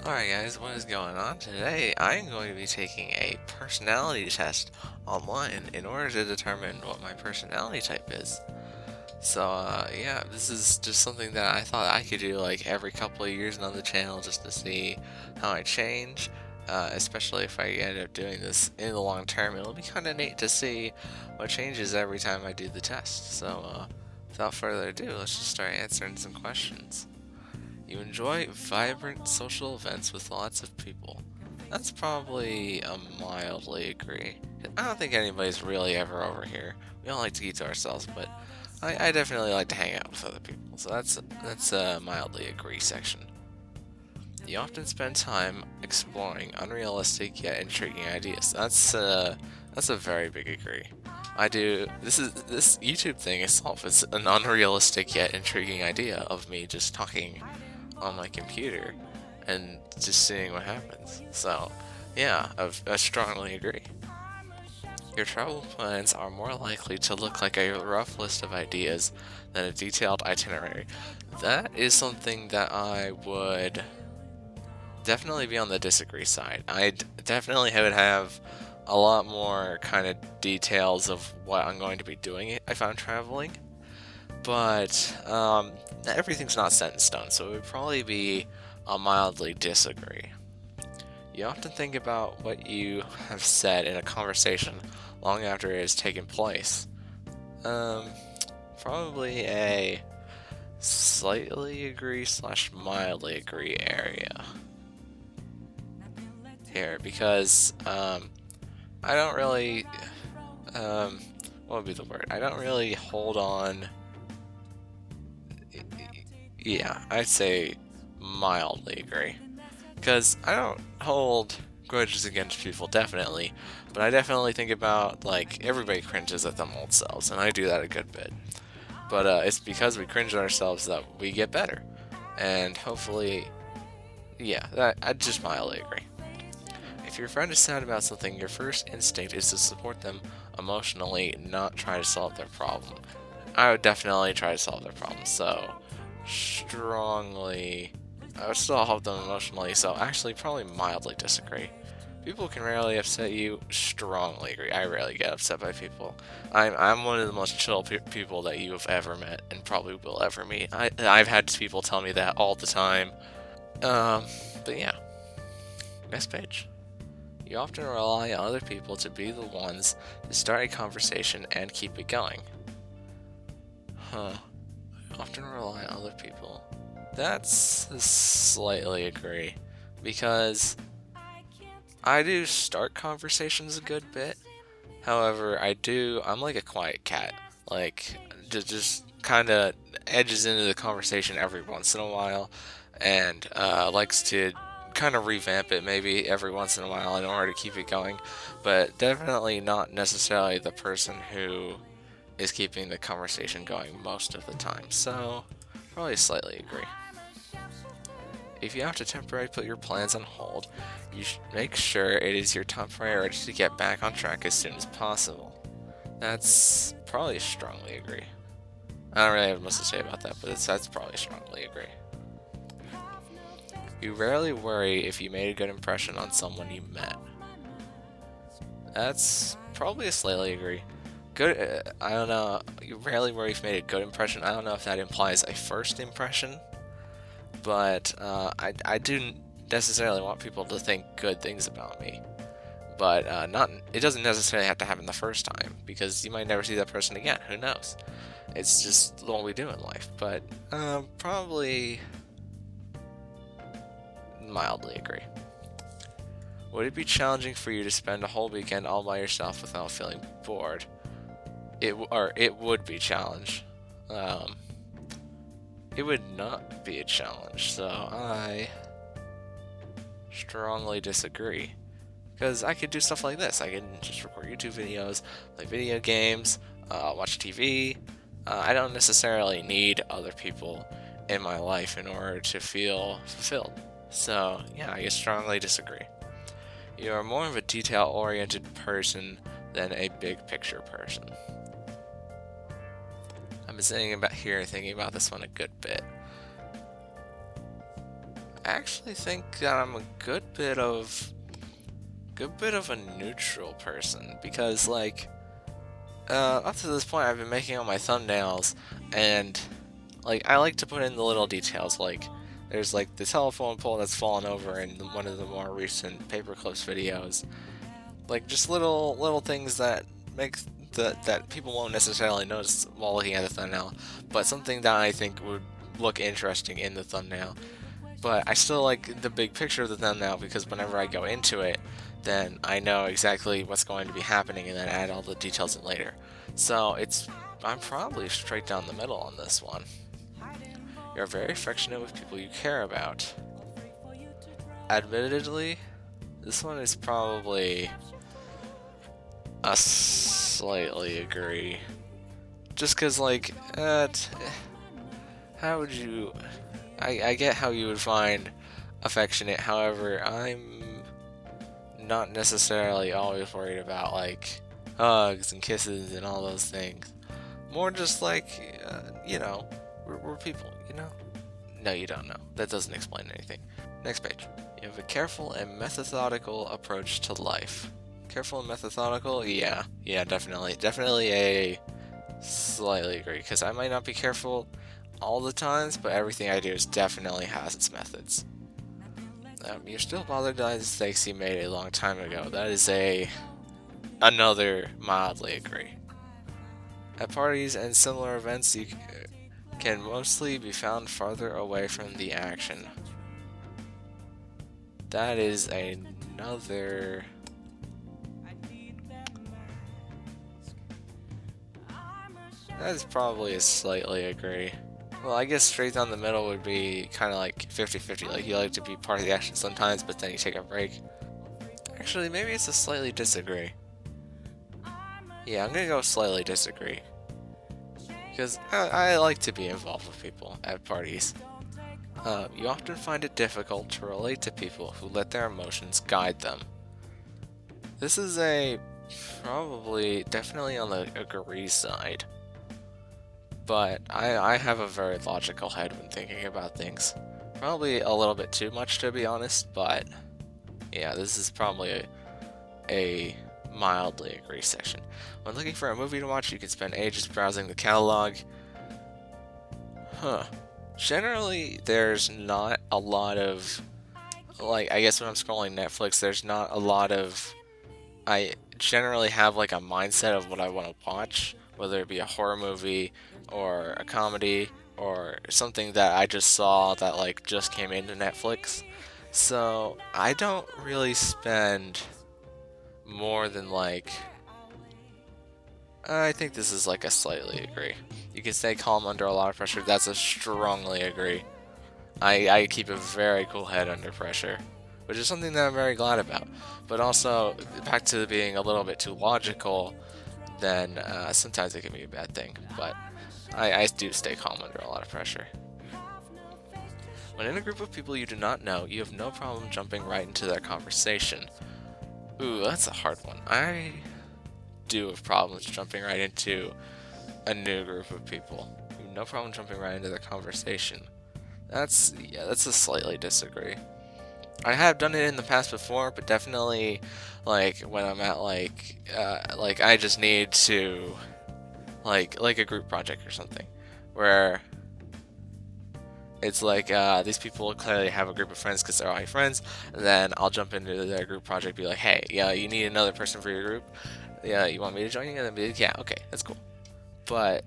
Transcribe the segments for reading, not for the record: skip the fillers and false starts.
Alright guys, what is going on? Today I'm going to be taking a personality test online in order to determine what my personality type is. Yeah, this is just something that I thought I could do like every couple of years on the channel just to see how I change. Especially if I end up doing this in the long term, it'll be kind of neat to see what changes every time I do the test. Without further ado, let's just start answering some questions. You enjoy vibrant social events with lots of people. That's probably a mildly agree. I don't think anybody's really ever over here. We all like to keep to ourselves, but I definitely like to hang out with other people. So that's a mildly agree section. You often spend time exploring unrealistic yet intriguing ideas. That's a very big agree. I do. This YouTube thing itself is an unrealistic yet intriguing idea of me just talking on my computer and just seeing what happens. Yeah, I strongly agree. Your travel plans are more likely to look like a rough list of ideas than a detailed itinerary. That is something that I would definitely be on the disagree side. Definitely would have a lot more kind of details of what I'm going to be doing if I'm traveling, but everything's not set in stone, so it would probably be a mildly disagree. You often think about what you have said in a conversation long after it has taken place. Um, Probably a slightly agree slash mildly agree area here because I don't really what would be the word? I don't really hold on. Yeah, I'd say mildly agree. Because I don't hold grudges against people, definitely. But I definitely think about, like, everybody cringes at them old selves, and I do that a good bit. But it's because we cringe at ourselves that we get better. And hopefully, yeah, I just mildly agree. If your friend is sad about something, your first instinct is to support them emotionally, not try to solve their problem. I would definitely try to solve their problem, so strongly. I would still help them emotionally, so actually, probably mildly disagree. People can rarely upset you. Strongly agree. I rarely get upset by people. I'm one of the most chill people that you have ever met and probably will ever meet. I've had people tell me that all the time. Um, but yeah, next page. You often rely on other people to be the ones to start a conversation and keep it going. Huh. Often rely on other people. That's a slightly agree. Because I do start conversations a good bit. However, I'm like a quiet cat. Like, just kind of edges into the conversation every once in a while and likes to kind of revamp it maybe every once in a while in order to keep it going. But definitely not necessarily the person who is keeping the conversation going most of the time. So, probably slightly agree. If you have to temporarily put your plans on hold, you should make sure it is your top priority to get back on track as soon as possible. That's probably strongly agree. I don't really have much to say about that, but that's probably strongly agree. You rarely worry if you made a good impression on someone you met. That's probably a slightly agree. Good. I don't know. You rarely worry if you made a good impression. I don't know if that implies a first impression, but I do necessarily want people to think good things about me. But not. It doesn't necessarily have to happen the first time because you might never see that person again. Who knows? It's just what we do in life. But probably mildly agree. Would it be challenging for you to spend a whole weekend all by yourself without feeling bored? It would be a challenge. Um, it would not be a challenge. So I strongly disagree. Because I could do stuff like this. I can just record YouTube videos, play video games, watch TV. I don't necessarily need other people in my life in order to feel fulfilled. So, yeah, I strongly disagree. You are more of a detail-oriented person than a big picture person. I've been thinking about this one a good bit. actually think that I'm a good bit of a neutral person because like up to this point I've been making all my thumbnails and like I like to put in the little details like there's like the telephone pole that's fallen over in one of the more recent paper clips videos, like just little things that make that people won't necessarily notice while looking at the thumbnail, but something that I think would look interesting in the thumbnail. But I still like the big picture of the thumbnail because whenever I go into it, then I know exactly what's going to be happening and then add all the details in later. So I'm probably straight down the middle on this one. You're very affectionate with people you care about. Admittedly, this one is probably a slightly agree. Just because, like, how would you. I get how you would find affectionate, however, I'm not necessarily always worried about, like, hugs and kisses and all those things. More just like, we're people, you know? No, you don't know. That doesn't explain anything. Next page. You have a careful and methodical approach to life. Careful and methodical? Yeah, definitely. Definitely a slightly agree, because I might not be careful all the times, but everything I do is definitely has its methods. You're still bothered by the mistakes you made a long time ago. That is another mildly agree. At parties and similar events, you can mostly be found farther away from the action. That is another. That is probably a slightly agree. Well, I guess straight down the middle would be kind of like 50-50. Like, you like to be part of the action sometimes, but then you take a break. Actually, maybe it's a slightly disagree. Yeah, I'm gonna go slightly disagree. Because I like to be involved with people at parties. You often find it difficult to relate to people who let their emotions guide them. This is definitely on the agree side. But I have a very logical head when thinking about things. Probably a little bit too much, to be honest, but yeah, this is probably a mildly agree section. When looking for a movie to watch, you can spend ages browsing the catalog. Generally, there's not a lot of, like, I guess when I'm scrolling Netflix, there's not a lot of, I generally have, like, a mindset of what I want to watch, whether it be a horror movie, or a comedy, or something that I just saw that, like, just came into Netflix. So, I don't really spend more than, like, I think this is like a slightly agree. You can stay calm under a lot of pressure. That's a strongly agree. I keep a very cool head under pressure, which is something that I'm very glad about. But also, back to being a little bit too logical, then sometimes it can be a bad thing. But I do stay calm under a lot of pressure. When in a group of people you do not know, you have no problem jumping right into their conversation. Ooh, that's a hard one. I do have problems jumping right into a new group of people. No problem jumping right into their conversation. That's a slightly disagree. I have done it in the past before, but definitely, like when I'm at like I just need to, like a group project or something, where it's like these people clearly have a group of friends because they're all my friends, and then I'll jump into their group project, be like, hey, yeah, you need another person for your group. Yeah, you want me to join you? And then be like, yeah, okay, that's cool. But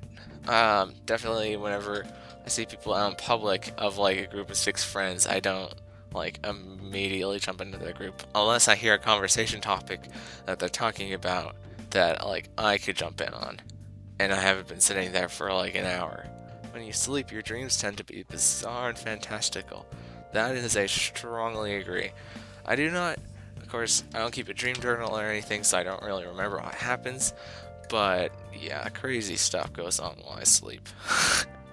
definitely whenever I see people out in public of like a group of 6 friends, I don't like immediately jump into their group unless I hear a conversation topic that they're talking about that like I could jump in on, and I haven't been sitting there for like an hour. When you sleep, your dreams tend to be bizarre and fantastical. That is a strongly agree. I do not, of course, I don't keep a dream journal or anything, so I don't really remember what happens. But yeah, crazy stuff goes on while I sleep.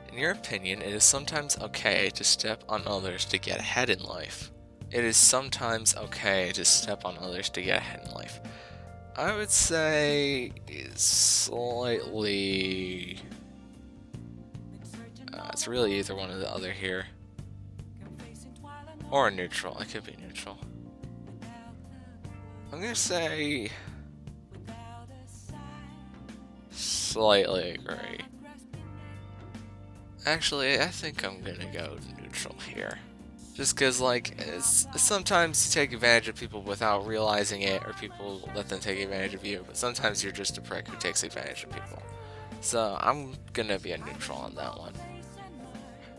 In your opinion, it is sometimes okay to step on others to get ahead in life. It is sometimes okay to step on others to get ahead in life. I would say slightly. It's really either one or the other here. Or neutral. I could be neutral. I'm gonna say slightly agree. Actually, I think I'm gonna go neutral here. Just because, like, sometimes you take advantage of people without realizing it, or people let them take advantage of you, but sometimes you're just a prick who takes advantage of people. So, I'm gonna be a neutral on that one.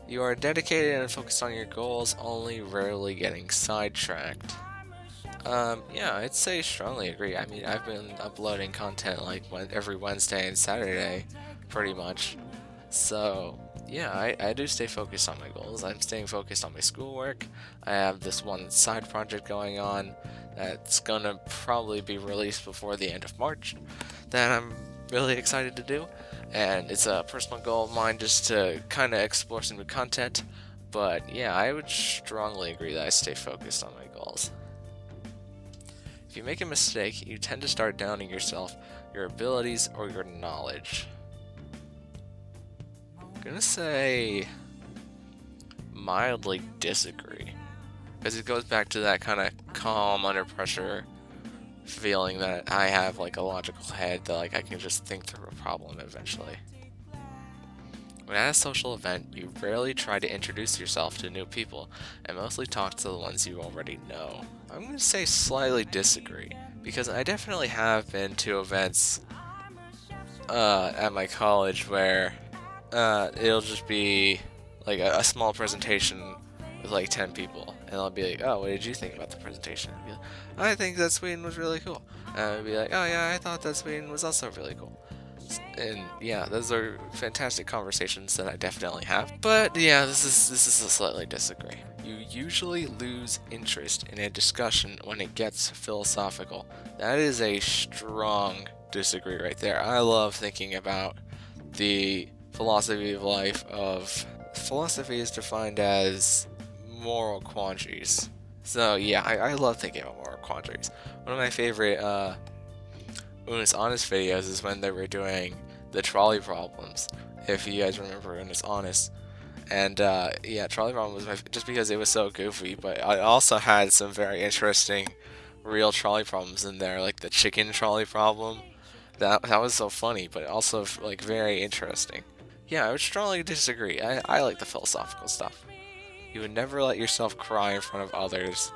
You are dedicated and focused on your goals, only rarely getting sidetracked. Yeah, I'd say strongly agree. I mean, I've been uploading content like every Wednesday and Saturday, pretty much. So, yeah, I do stay focused on my goals. I'm staying focused on my schoolwork. I have this one side project going on that's gonna probably be released before the end of March that I'm really excited to do. And it's a personal goal of mine just to kind of explore some new content. But yeah, I would strongly agree that I stay focused on my goals. If you make a mistake, you tend to start doubting yourself, your abilities, or your knowledge. I'm gonna say mildly disagree. Because it goes back to that kind of calm under pressure feeling that I have like a logical head that like I can just think through a problem eventually. When at a social event, you rarely try to introduce yourself to new people and mostly talk to the ones you already know. I'm going to say slightly disagree, because I definitely have been to events at my college where it'll just be like a small presentation with like 10 people, and I'll be like, oh, what did you think about the presentation? I'd be like, I think that Sweden was really cool. And I'd be like, oh yeah, I thought that Sweden was also really cool. And yeah, those are fantastic conversations that I definitely have. But yeah, this is a slightly disagree. You usually lose interest in a discussion when it gets philosophical. That is a strong disagree right there. I love thinking about the philosophy of life. Of philosophy is defined as moral quandaries. So yeah, I love thinking about moral quandaries. One of my favorite Unis Honest videos is when they were doing the trolley problems, if you guys remember Unis Honest. And yeah, trolley problem was just because it was so goofy, but I also had some very interesting real trolley problems in there, like the chicken trolley problem. That was so funny, but also like very interesting. Yeah, I would strongly disagree. I like the philosophical stuff. You would never let yourself cry in front of others.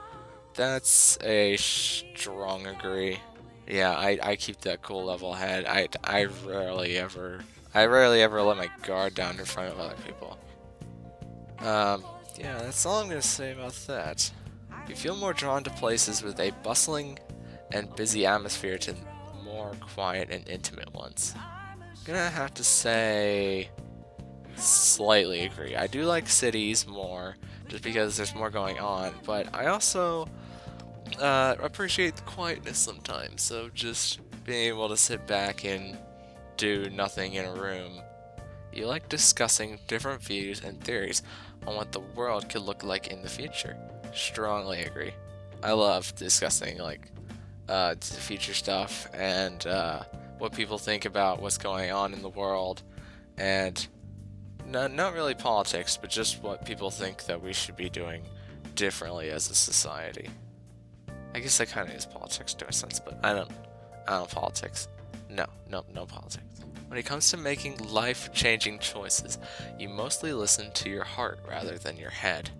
That's a strong agree. Yeah, I keep that cool level head. I rarely ever let my guard down in front of other people. Yeah, that's all I'm gonna say about that. You feel more drawn to places with a bustling and busy atmosphere to more quiet and intimate ones. Gonna have to say slightly agree. I do like cities more just because there's more going on, but I also appreciate the quietness sometimes. So just being able to sit back and do nothing in a room. You like discussing different views and theories on what the world could look like in the future. Strongly agree. I love discussing like future stuff and what people think about what's going on in the world, and not really politics, but just what people think that we should be doing differently as a society. I guess that kind of is politics to a sense, but I don't politics. No politics. When it comes to making life-changing choices, you mostly listen to your heart rather than your head.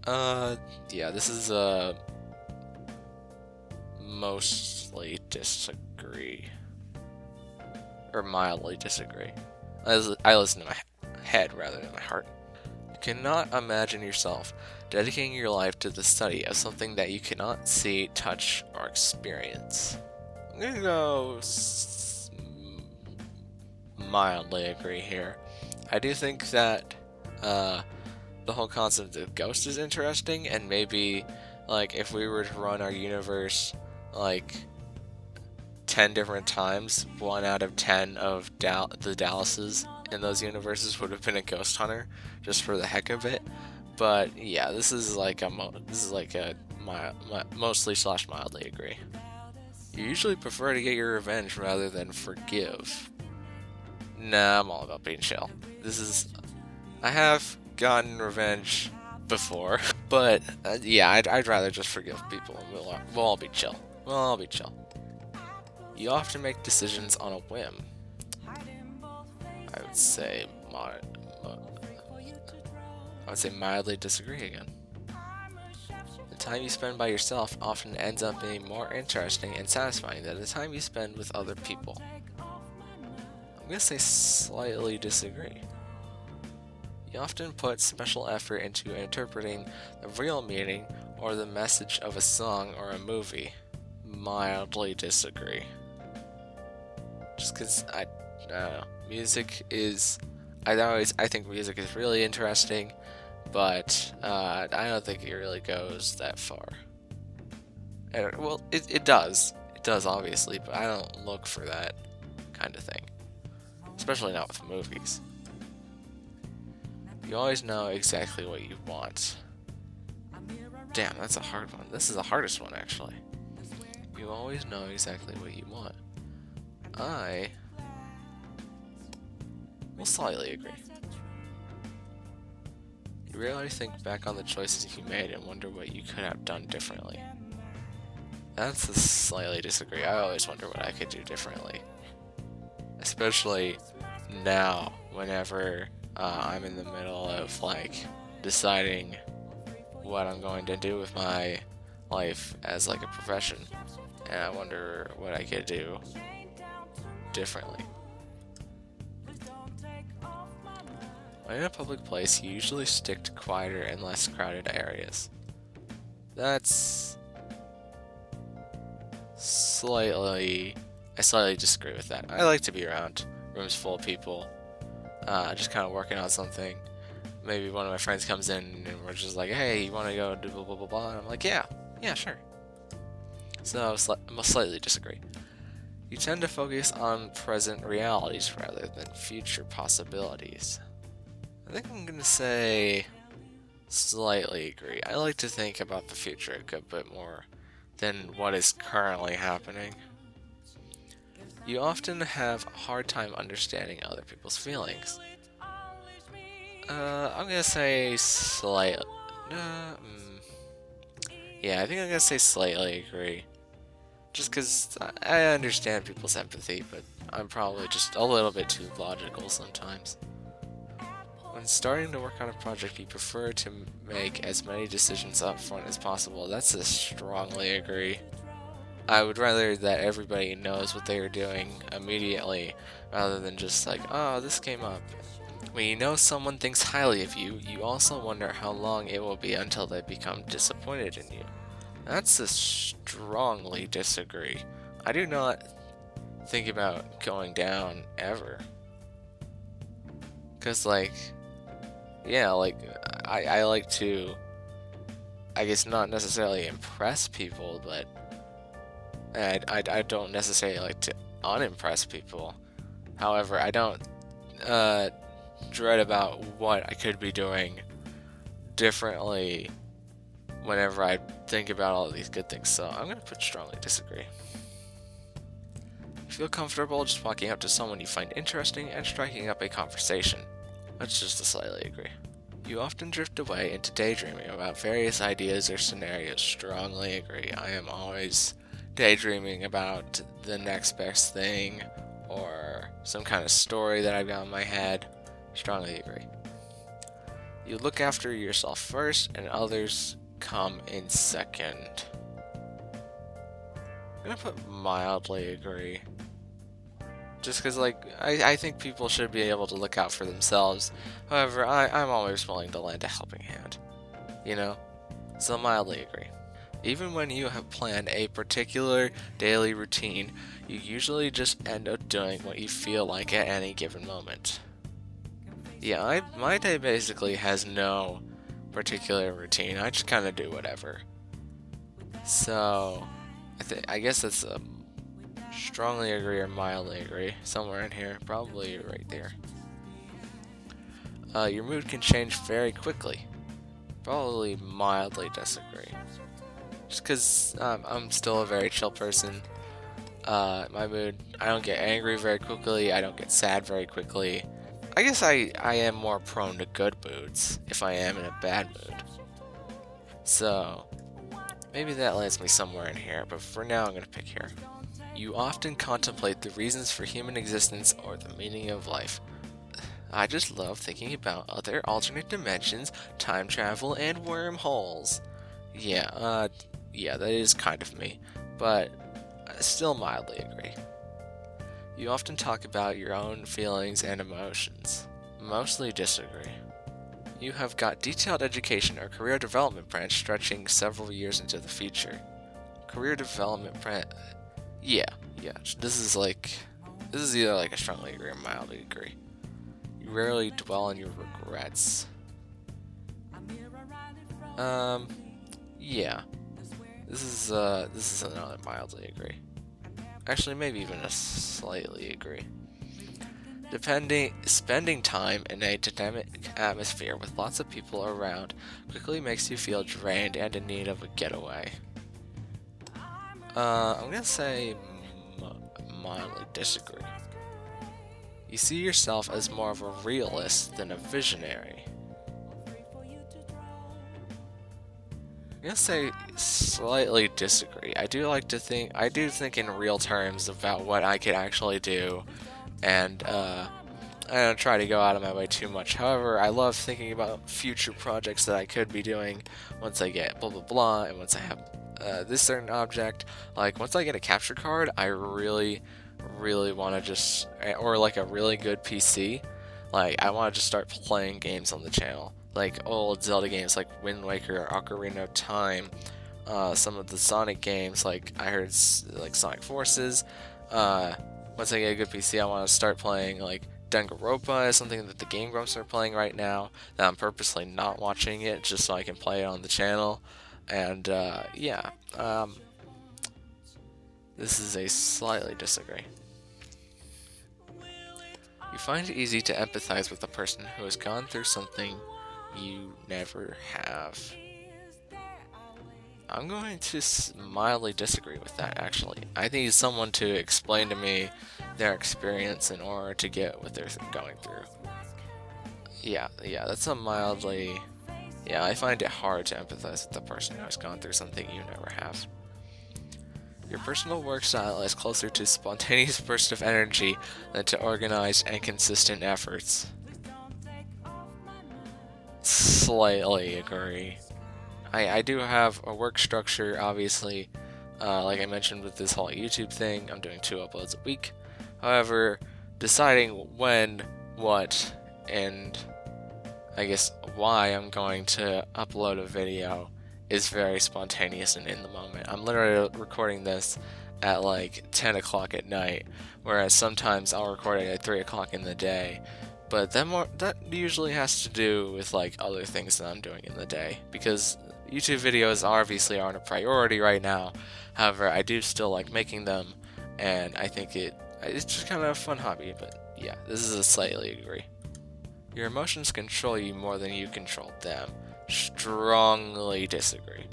Yeah, this is mostly disagree. Or mildly disagree. I listen to my head rather than my heart. You cannot imagine yourself dedicating your life to the study of something that you cannot see, touch, or experience. I'm gonna go mildly agree here. I do think that the whole concept of ghost is interesting, and maybe like if we were to run our universe like 10 different times, 1 out of 10 of the Dallases in those universes would have been a ghost hunter just for the heck of it. But yeah, this is like a mostly / mildly agree. You usually prefer to get your revenge rather than forgive. Nah, I'm all about being chill. I have gotten revenge before. But yeah, I'd rather just forgive people and we'll all be chill. We'll all be chill. You often make decisions on a whim. I would say mildly disagree again. The time you spend by yourself often ends up being more interesting and satisfying than the time you spend with other people. I'm gonna say slightly disagree. You often put special effort into interpreting the real meaning or the message of a song or a movie. Mildly disagree. Just because I don't know, music is. I think music is really interesting, but I don't think it really goes that far. Well, it does. It does, obviously, but I don't look for that kind of thing. Especially not with movies. You always know exactly what you want. Damn, that's a hard one. This is the hardest one, actually. You always know exactly what you want. I will slightly agree. You rarely think back on the choices you made and wonder what you could have done differently. That's a slightly disagree. I always wonder what I could do differently. Especially now, whenever I'm in the middle of deciding what I'm going to do with my life as a profession, and I wonder what I could do differently. When in a public place, you usually stick to quieter and less crowded areas. I slightly disagree with that. I like to be around rooms full of people, just kind of working on something. Maybe one of my friends comes in and we're just like, hey, you want to go do blah blah blah blah? And I'm like, yeah, sure. So I must slightly disagree. You tend to focus on present realities rather than future possibilities. I think I'm gonna say slightly agree. I like to think about the future a good bit more than what is currently happening. You often have a hard time understanding other people's feelings. I'm gonna say slightly. Yeah, I think I'm gonna say slightly agree. Just because I understand people's empathy, but I'm probably just a little bit too logical sometimes. When starting to work on a project, you prefer to make as many decisions up front as possible. That's a strongly agree. I would rather that everybody knows what they are doing immediately, rather than just oh, this came up. When you know someone thinks highly of you, you also wonder how long it will be until they become disappointed in you. That's a strongly disagree. I do not think about going down ever. Cause I like to, I guess not necessarily impress people, but I don't necessarily like to unimpress people. However, I don't dread about what I could be doing differently whenever I think about all of these good things. So I'm gonna put strongly disagree. You feel comfortable just walking up to someone you find interesting and striking up a conversation. That's just a slightly agree. You often drift away into daydreaming about various ideas or scenarios. Strongly agree. I am always daydreaming about the next best thing or some kind of story that I've got in my head. Strongly agree. You look after yourself first and others come in second. I'm gonna put mildly agree. Just because, I think people should be able to look out for themselves. However, I'm always willing to lend a helping hand. So mildly agree. Even when you have planned a particular daily routine, you usually just end up doing what you feel like at any given moment. Yeah, my day basically has no particular routine. I just kind of do whatever. So, I guess that's a strongly agree or mildly agree. Somewhere in here. Probably right there. Your mood can change very quickly. Probably mildly disagree. Just because I'm still a very chill person. My mood, I don't get angry very quickly. I don't get sad very quickly. I guess I am more prone to good moods if I am in a bad mood. So, maybe that lands me somewhere in here, but for now I'm going to pick here. You often contemplate the reasons for human existence or the meaning of life. I just love thinking about other alternate dimensions, time travel, and wormholes. Yeah, that is kind of me, but I still mildly agree. You often talk about your own feelings and emotions. Mostly disagree. You have got detailed education or career development plans stretching several years into the future. Career development plan. Yeah. This is either like a strongly agree or mildly agree. You rarely dwell on your regrets. Yeah. This is another mildly agree. Actually, maybe even a slightly agree. Spending time in a dynamic atmosphere with lots of people around quickly makes you feel drained and in need of a getaway. I'm gonna say mildly disagree. You see yourself as more of a realist than a visionary. I'm gonna say slightly disagree. I do think in real terms about what I could actually do, and I don't try to go out of my way too much. However, I love thinking about future projects that I could be doing once I get blah blah blah, and once I have this certain object. Like once I get a capture card, I really want to or like a really good PC. Like I want to just start playing games on the channel, like old Zelda games like Wind Waker, Ocarina of Time, some of the Sonic games. Like I heard like Sonic Forces. Once I get a good PC, I want to start playing like Danganronpa is something that the Game Grumps are playing right now. That I'm purposely not watching it just so I can play it on the channel. And this is a slightly disagree. You find it easy to empathize with a person who has gone through something you never have. I'm going to mildly disagree with that, actually. I need someone to explain to me their experience in order to get what they're going through. Yeah, that's a mildly... Yeah, I find it hard to empathize with the person who has gone through something you never have. Your personal work style is closer to spontaneous bursts of energy than to organized and consistent efforts. Slightly agree. I do have a work structure, obviously. Like I mentioned with this whole YouTube thing, I'm doing 2 uploads a week. However, deciding when, what, and I guess why I'm going to upload a video is very spontaneous and in the moment. I'm literally recording this at like 10 o'clock at night, whereas sometimes I'll record it at 3 o'clock in the day. But that usually has to do with like other things that I'm doing in the day, because YouTube videos obviously aren't a priority right now. However, I do still like making them, and I think it's just kind of a fun hobby. But yeah, this is a slightly agree. Your emotions control you more than you control them. Strongly disagree.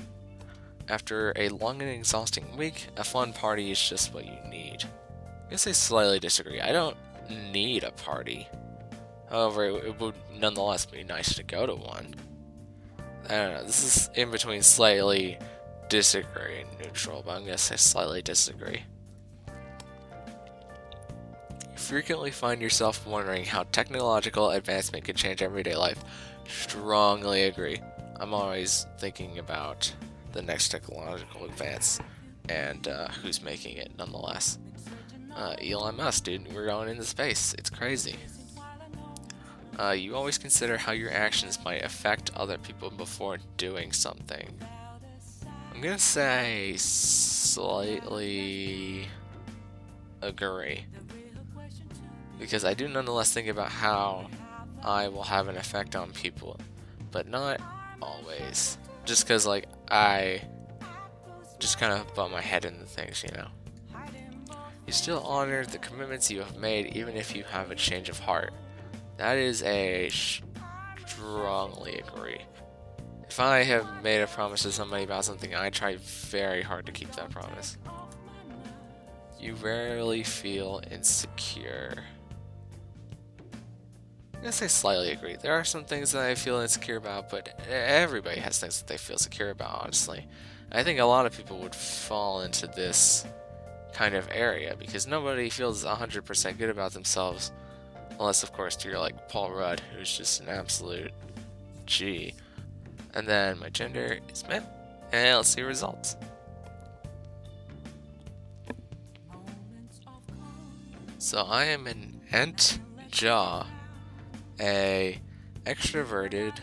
After a long and exhausting week, a fun party is just what you need. I guess I slightly disagree. I don't need a party. However, it would nonetheless be nice to go to one. I don't know, this is in between slightly disagree and neutral, but I'm gonna say slightly disagree. You frequently find yourself wondering how technological advancement could change everyday life. Strongly agree. I'm always thinking about the next technological advance and who's making it nonetheless. Elon Musk, dude, we're going into space. It's crazy. You always consider how your actions might affect other people before doing something. I'm gonna say slightly agree. Because I do nonetheless think about how I will have an effect on people, but not always. Just because, like, I just kind of butt my head into things, you know. You still honor the commitments you have made even if you have a change of heart. That is a strongly agree. If I have made a promise to somebody about something, I try very hard to keep that promise. You rarely feel insecure. I'm gonna say slightly agree. There are some things that I feel insecure about, but everybody has things that they feel secure about, honestly. I think a lot of people would fall into this kind of area because nobody feels 100% good about themselves, unless, of course, you're like Paul Rudd, who's just an absolute G. And then my gender is male. And let's see results. So I am an ent jaw, a extroverted,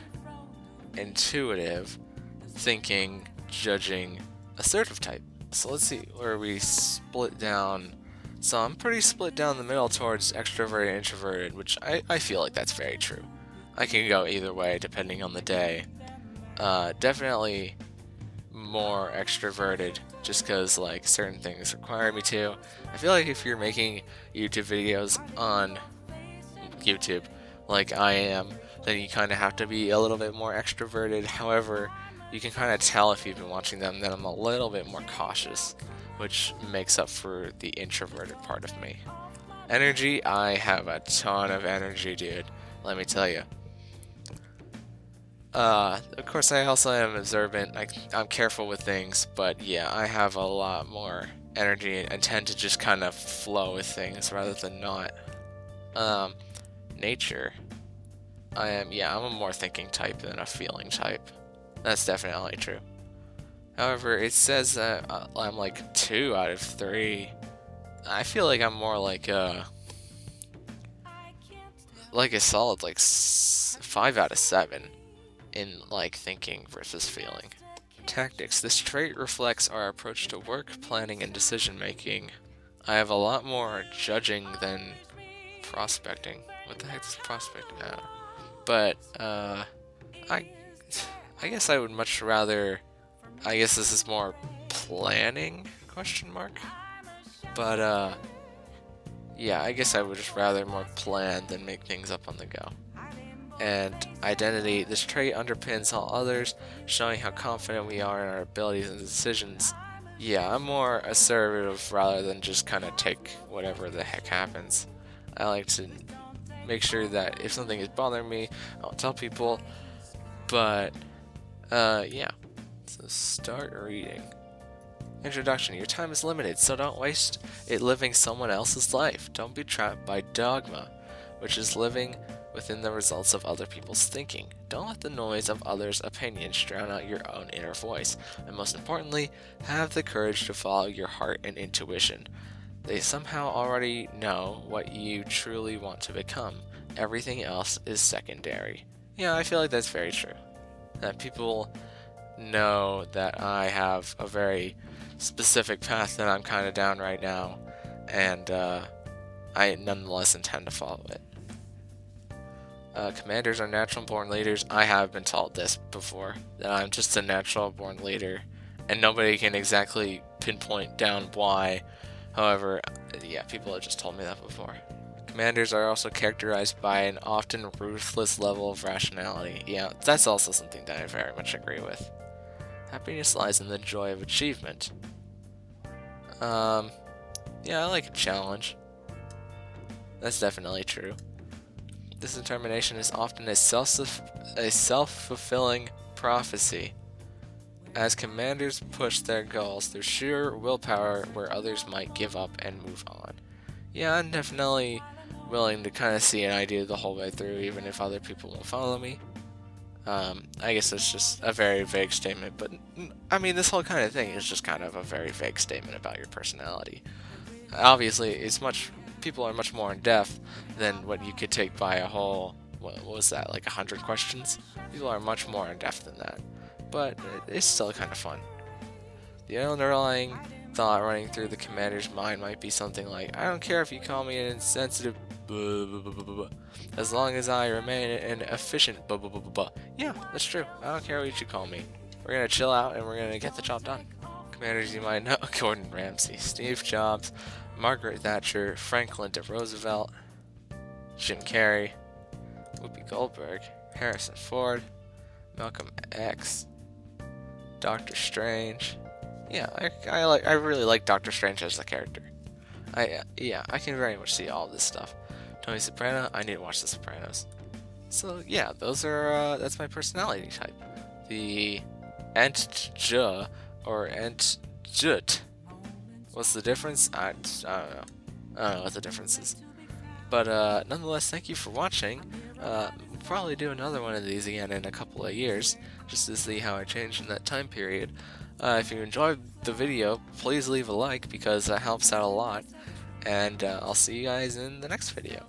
intuitive, thinking, judging, assertive type. So let's see where we split down. So I'm pretty split down the middle towards extroverted and introverted, which I feel like that's very true. I can go either way depending on the day. Definitely more extroverted just because like certain things require me to. I feel like if you're making YouTube videos on YouTube like I am, then you kind of have to be a little bit more extroverted. However, you can kind of tell if you've been watching them that I'm a little bit more cautious, which makes up for the introverted part of me. Energy, I have a ton of energy, dude. Let me tell you. Of course, I also am observant. I'm careful with things, but yeah, I have a lot more energy and tend to just kind of flow with things rather than not. Um, Nature. I'm a more thinking type than a feeling type. That's definitely true. However, it says that I'm like 2 out of 3. I feel like I'm more like a solid like 5 out of 7 in like thinking versus feeling. Tactics. This trait reflects our approach to work, planning, and decision making. I have a lot more judging than prospecting. What the heck is prospecting? I don't know. But I guess I would much rather. I guess this is more planning? Question mark. But yeah, I guess I would just rather more plan than make things up on the go. And identity. This trait underpins all others, showing how confident we are in our abilities and decisions. Yeah, I'm more assertive rather than just kind of take whatever the heck happens. I like to make sure that if something is bothering me, I'll tell people. But, yeah. So start reading. Introduction. Your time is limited, so don't waste it living someone else's life. Don't be trapped by dogma, which is living within the results of other people's thinking. Don't let the noise of others' opinions drown out your own inner voice. And most importantly, have the courage to follow your heart and intuition. They somehow already know what you truly want to become. Everything else is secondary. Yeah, I feel like that's very true. That people know that I have a very specific path that I'm kind of down right now, and I nonetheless intend to follow it. Commanders are natural born leaders. I have been told this before, that I'm just a natural born leader, and nobody can exactly pinpoint down why. However, yeah, people have just told me that before. Commanders are also characterized by an often ruthless level of rationality. Yeah, that's also something that I very much agree with. Happiness lies in the joy of achievement. Yeah, I like a challenge. That's definitely true. This determination is often a self-fulfilling prophecy. As commanders push their goals through sheer willpower where others might give up and move on. Yeah, I'm definitely willing to kind of see an idea the whole way through, even if other people won't follow me. I guess it's just a very vague statement, but I mean, this whole kind of thing is just kind of a very vague statement about your personality. Obviously, people are much more in depth than what you could take by a whole, what was that, like 100 questions? People are much more in depth than that, but it's still kind of fun. The underlying thought running through the commander's mind might be something like, I don't care if you call me an insensitive blah, blah, blah, blah, blah, as long as I remain an efficient blah, blah, blah, blah, blah. Yeah, that's true. I don't care what you call me. We're gonna chill out and we're gonna get the job done. Commanders you might know: Gordon Ramsay, Steve Jobs, Margaret Thatcher, Franklin D. Roosevelt, Jim Carrey, Whoopi Goldberg, Harrison Ford, Malcolm X, Doctor Strange. Yeah, I really like Doctor Strange as a character. I can very much see all this stuff. Tony Soprano, I need to watch The Sopranos. So yeah, those are that's my personality type. The Ent-J or Ent-Jut. What's the difference? I don't know. I don't know what the difference is. But nonetheless, thank you for watching. We'll probably do another one of these again in a couple of years, just to see how I changed in that time period. If you enjoyed the video, please leave a like because that helps out a lot. And I'll see you guys in the next video.